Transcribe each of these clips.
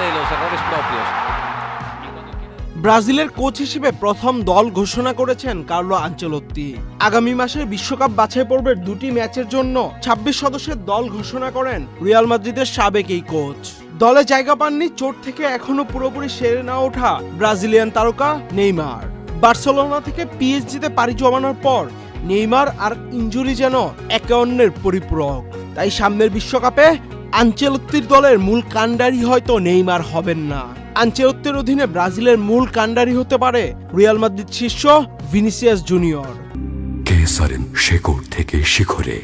de los errores propios. ব্রাজিলের coach হিসেবে প্রথম দল ঘোষণা করেছেন কার্লো আনচেলত্তি। আগামী মাসের বিশ্বকাপ বাছাই পর্বের দুটি ম্যাচের জন্য ২৬ সদস্যের দল ঘোষণা করেন রিয়াল মাদ্রিদের সাবেক এই কোচ। দলে জায়গা পাননি চোট থেকে এখনো পুরোপুরি সেরে না ওঠা ব্রাজিলিয়ান তারকা নেইমার। বার্সেলোনা থেকে পিএসজিতে পাড়ি জমানোর পর নেইমার আর ইনজুরি যেন একে অন্যের পরিপূরক। তাই সামনের বিশ্বকাপে আনচেলত্তির দলের মূল কাণ্ডারি হয়তো নেইমার হবেন না। আনচেলত্তির অধীনে ব্রাজিলের মূল কাণ্ডারি হতে পারে রিয়াল মাদ্রিদ শীর্ষ ভিনিসিয়াস জুনিয়র। কেসারেন শেকড় থেকে শিখরে।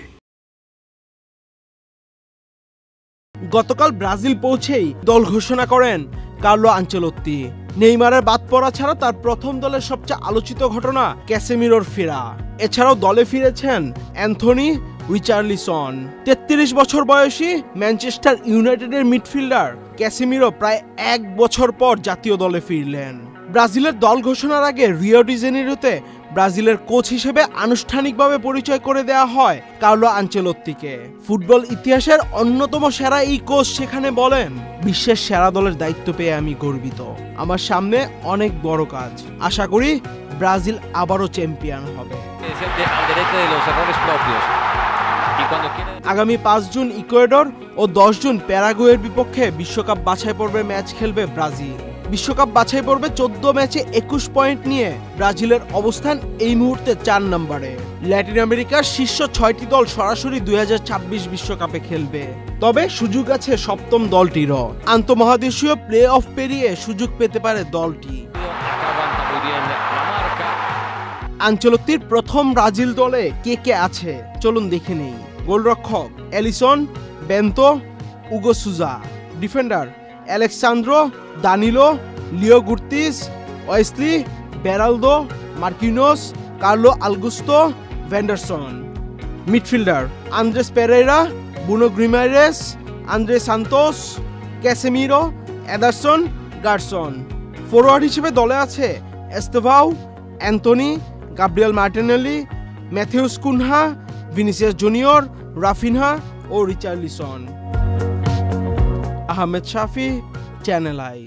গতকাল ব্রাজিল পৌঁছেই দল ঘোষণা করেন কার্লো আনচেলত্তি। নেইমারের বাদ পড়া ছাড়া তার প্রথম দলের সবচেয়ে আলোচিত ঘটনা ক্যাসেমিরোর ফেরা। এছাড়াও দলে ফিরেছেন অ্যান্থনি রিচার্লিসন। ৩৩ বছর বয়সী ম্যানচেস্টার ইউনাইটেডের মিডফিল্ডার ক্যাসেমিরো প্রায় ১ বছর পর জাতীয় দলে ফিরলেন। ব্রাজিলের দল ঘোষণার আগে রিও ডি জেনিরোতে ব্রাজিলের কোচ হিসেবে আনুষ্ঠানিকভাবে পরিচয় করে দেওয়া হয় কার্লো আনচেলত্তিকে। ফুটবল ইতিহাসের অন্যতম সেরা এই কোচ সেখানে বলেন, বিশ্বের সেরা দলের দায়িত্ব পেয়ে আমি গর্বিত। আমার সামনে অনেক বড় কাজ। আশা করি ব্রাজিল আবারও চ্যাম্পিয়ন হবে। আগামী ৫ জুন ইকুয়েডর ও ১০ জুন প্যারাগুয়ের বিপক্ষে বিশ্বকাপ বাছাই পর্বের ম্যাচ খেলবে ব্রাজিল। বিশ্বকাপ বাছাই পর্বে ১৪ ম্যাচে ২১ পয়েন্ট নিয়ে ব্রাজিলের অবস্থান এই মুহূর্তে ৪ নম্বরে। ল্যাটিন আমেরিকার শীর্ষ ৬টি দল সরাসরি ২০২৬ বিশ্বকাপে খেলবে। তবে সুযোগ আছে সপ্তম দলটিরও। আন্তঃমহাদেশীয় প্লে অফ পেরিয়ে সুযোগ পেতে পারে দলটি। আনচেলত্তির প্রথম ব্রাজিল দলে কে কে আছে চলুন দেখে নেই। গোলরক্ষক Alisson, Bento, Hugo Souza. Defender Alexsandro, Danilo, Leo Ortiz, Wesley, Beraldo, Marquinhos, Carlos Augusto, Vanderson. Midfielder Andreas Pereira, Bruno Guimaraes, Andrey Santos, Casemiro, Ederson, Gerson. Forward হিসেবে দলে আছে Estevao, Antony, Gabriel Martinelli, Matheus Cunha, Vinicius Junior, Raphinha ও Richarlison. Ahmed Shafi, channel I.